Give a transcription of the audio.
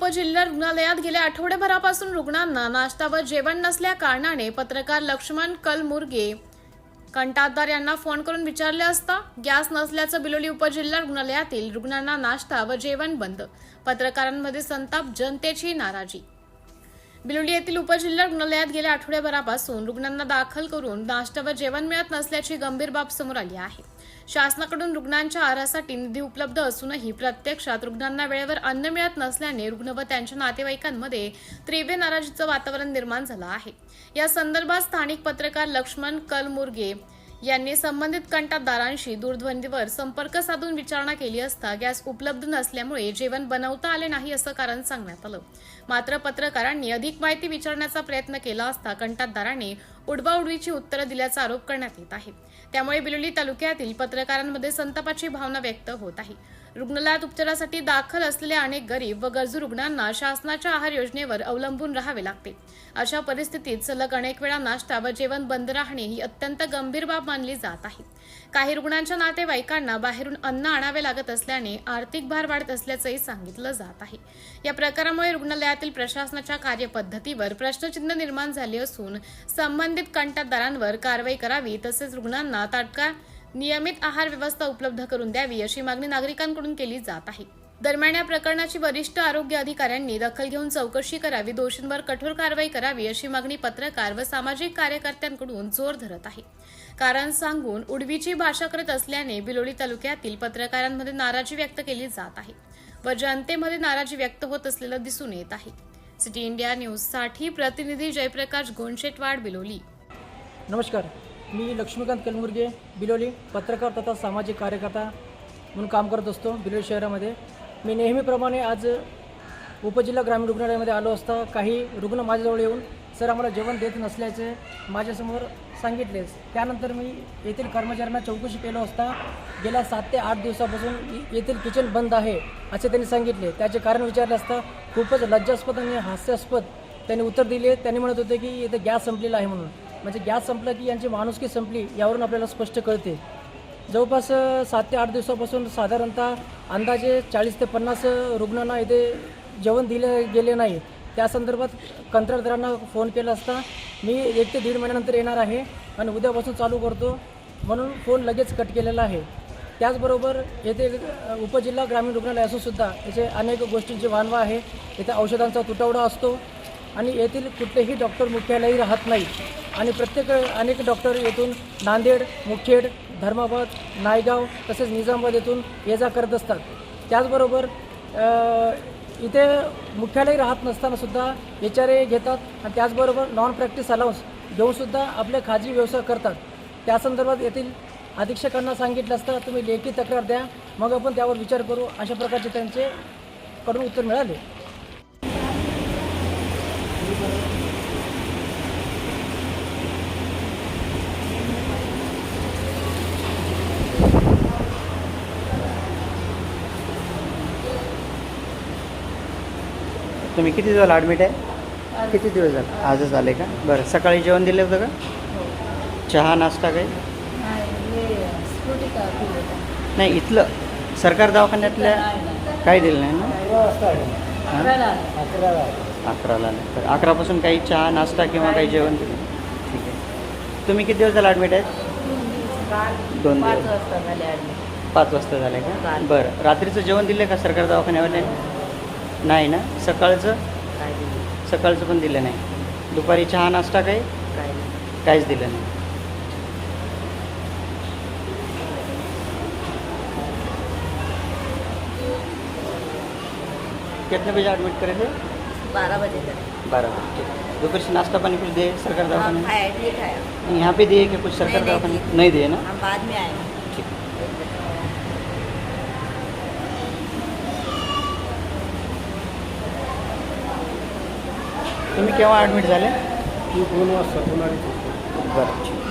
उपजिल्हा रुग्णालयात गेल्या आठवड्याभरापासून रुग्णांना नाश्ता व जेवण नसल्या कारणाने पत्रकार लक्ष्मण कलमुर्गे कंटाळदार यांना फोन करून विचारले असता गॅस नसल्याचं बिलोली उपजिल्हा रुग्णालयातील रुग्णांना नाश्ता व जेवण बंद. पत्रकारांमध्ये संताप, जनतेची नाराजी. बिलोली येथील उपजिल्हा रुग्णालयात गेल्या आठवड्याभरापासून रुग्णांना दाखल करून नाश्ता व जेवण मिळत नसल्याची गंभीर बाब समोर आली आहे. शासनाकडून रुग्णांच्या आहारासाठी निधी उपलब्ध असूनही प्रत्यक्षात रुग्णांना वेळेवर अन्न मिळत नसल्याने रुग्ण व त्यांच्या नातेवाईकांमध्ये तीव्र नाराजीचं वातावरण निर्माण झालं आहे. या संदर्भात स्थानिक पत्रकार लक्ष्मण कलमुर्गे यांनी संबंधित कंटाळदारांशी दूरध्वनीवर संपर्क साधून विचारणा केली असता गॅस उपलब्ध नसल्यामुळे जेवण बनवता आले नाही असं कारण सांगण्यात आलं. मात्र पत्रकारांनी अधिक माहिती विचारण्याचा प्रयत्न केला असता कंटाळदारांनी उडवाउडवीची उत्तरं दिल्याचा आरोप करण्यात येत आहे. त्यामुळे बिलोली तालुक्यातील पत्रकारांमध्ये संतापाची भावना व्यक्त होत आहे. रुग्णालयात उपचारासाठी दाखल असलेल्या अनेक गरीब व गरजू रुग्णांना शासनाच्या आहार योजनेवर अवलंबून राहावे लागते. अशा परिस्थितीत सलग अनेक वेळा नाश्ता व जेवण बंद राहणे ही अत्यंत गंभीर बाब मानली जात आहे. काही रुग्णांच्या नातेवाईकांना बाहेरून अन्न आणावे लागत असल्याने आर्थिक भार वाढत असल्याचंही सांगितलं जात आहे. या प्रकारामुळे रुग्णालयातील प्रशासनाच्या कार्यपद्धतीवर प्रश्नचिन्ह निर्माण झाले असून संबंधित कंटाळदारांवर कारवाई करावी तसेच रुग्णांना तात्काळ नियमित आहार व्यवस्था उपलब्ध करून द्यावी अशी मागणी नागरिकांकडून केली जात आहे. दरम्यान या प्रकरणाची वरिष्ठ आरोग्य अधिकाऱ्यांनी दखल घेऊन चौकशी करावी, दोषींवर कठोर कारवाई करावी अशी मागणी पत्रकार व सामाजिक कार्यकर्त्यांकडून जोर धरत आहे. कारण सांगून उडवीची भाषा करत असल्याने बिलोली तालुक्यातील पत्रकारांमध्ये नाराजी व्यक्त केली जात आहे व जनतेमध्ये नाराजी व्यक्त होत असलेलं दिसून येत आहे. सिटी इंडिया न्यूजसाठी प्रतिनिधी जयप्रकाश गोंडशेटवाड, बिलोली. नमस्कार, मी लक्ष्मीकांत कलमुर्गे, बिलोली, पत्रकार तथा सामाजिक कार्यकर्ता म्हणून काम करत असतो बिलोली शहरामध्ये. मी नेहमीप्रमाणे आज उपजिल्हा ग्रामीण रुग्णालयामध्ये आलो असता काही रुग्ण माझ्याजवळ येऊन सर आम्हाला जेवण देत नसल्याचे माझ्यासमोर सांगितलेच. त्यानंतर मी येथील कर्मचाऱ्यांना चौकशी केलो असता गेल्या 7 ते 8 दिवसापासून येथील किचन बंद आहे असे त्यांनी सांगितले. त्याचे कारण विचारले असता खूपच लज्जास्पद आणि हास्यास्पद त्यांनी उत्तर दिले. त्यांनी म्हणत होते की इथे गॅस संपलेला आहे म्हणून. म्हणजे गॅस संपला की यांची माणुसकी संपली यावरून आपल्याला स्पष्ट कळते. जवळपास 7 ते 8 दिवसापासून साधारणतः अंदाजे 40 ते 50 रुग्णांना इथे जेवण दिले गेले नाही. त्या संदर्भात कंत्राटदारांना फोन केला असता मी 1 ते 1.5 महिन्यानंतर येणार आहे आणि उद्यापासून चालू करतो म्हणून फोन लगेच कट केलेला आहे. त्याचबरोबर येथे उपजिल्हा ग्रामीण रुग्णालय असूनसुद्धा याचे अनेक गोष्टींची वानवा आहे. इथे औषधांचा तुटवडा असतो आणि येथील कुठलेही डॉक्टर मुख्यालयही राहत नाही आणि अनेक डॉक्टर येथून नांदेड, मुखेड, धर्माबाद, नायगाव तसेच निजामाबाद येथून ये जा करत असतात. त्याचबरोबर इथे मुख्यालय राहत नसतानासुद्धा HRA घेतात आणि त्याचबरोबर नॉन प्रॅक्टिस अलाउन्स घेऊनसुद्धा आपले खाजगी व्यवसाय करतात. त्या संदर्भात येथील अधीक्षकांना सांगितलं असतं तुम्ही लेखी तक्रार द्या, मग आपण त्यावर विचार करू, अशा प्रकारचे त्यांच्याकडून उत्तर मिळाले. तुम्ही किती दिवस ॲडमिट आहे? किती दिवस झाले? आजच आले का? बरं. सकाळी जेवण दिलं होतं का? चहा नाश्ता काही नाही? इथलं सरकार दवाखान्यातल्या काही दिलं नाही ना? 11ला नाही. तर 11पासून काही चहा नाश्ता किंवा काही जेवण दिलं? ठीक आहे. तुम्ही किती दिवस झाला ॲडमिट आहेत? 2 दिवस. 5 वाजता झाले का? बरं. रात्रीचं जेवण दिलं का सरकार दवाखान्यावाले? नाही ना? सकाळचं पण दिलं नाही. दुपारी चहा नाश्ता काहीच दिलं नाही. कितने बजे एडमिट करे थे? 12 बजे तक. 12 बजे. दोपहर से नाश्ता पानी कुछ दिए सरकार दवाखाने? खाया नहीं खाया. यहाँ पे दिए कि कुछ सरकार नहीं दवाखाने दिए. नहीं दिए ना? हम बाद में आए. ठीक. तुम्ही केव्हा ॲडमिट झाले? 2 वाजता. बरं. ठीक.